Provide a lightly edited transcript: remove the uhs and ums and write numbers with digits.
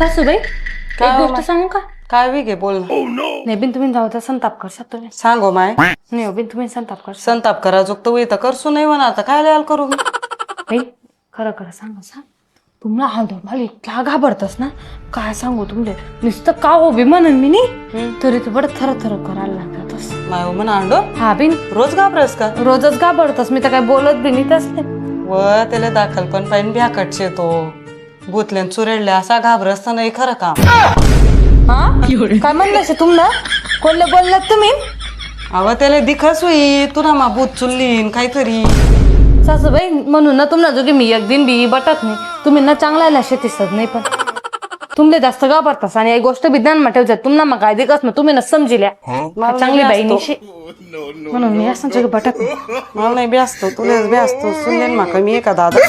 सासूबाई काय एक हो गोष्ट सांगू का? काय विगे बोल ना. नाही बिन तुम्ही जाऊ तर संताप करशात तुम्ही. सांगो माय नाही हो बिन तुम्ही संताप करशात. संताप करा चुकत होई तर करसू नाही म्हणा आता काय लाल करू मी. बाई खरं खरं सांगा सांग. तुम्हाला आवडत मला इतका घाबरतस ना काय सांगू तुमले नुसतं का उभी म्हणून मी नाही तरी तू बरं थर थर करायला लागतस. माय हो म्हणा अंडो हा बिन रोज घाबरस का रोजच घाबरतस मी तर काय बोलत बी नाही तसले. व त्याला दाखल पण पाहिजे भ्याकटचे तो भूतल्यान चुरेडले असा घाबरस तर नाही खरं काम. हा काय म्हणलं तुम्हाला कोणले बोललात तुम्ही? अव त्याला दिखस होई तुला मा भूत चुल्लीन काहीतरी. सासूबाई म्हणून ना तुम्हाला जोगी मी एक दिन बी बटत नाही तुम्ही ना चांगला शेतीसत नाही पण तुमले जास्त घाबरतास आणि एक गोष्ट बी ध्यान ठेवतात तुम्हाला मग काय दिकस ना तुम्ही ना समजिल्या चांगली बाईनीशी म्हणून मी असं जोगी बटत नाही. मला नाही बी असतो तुलाच बी असतो सुनलेन माका मी एका दादा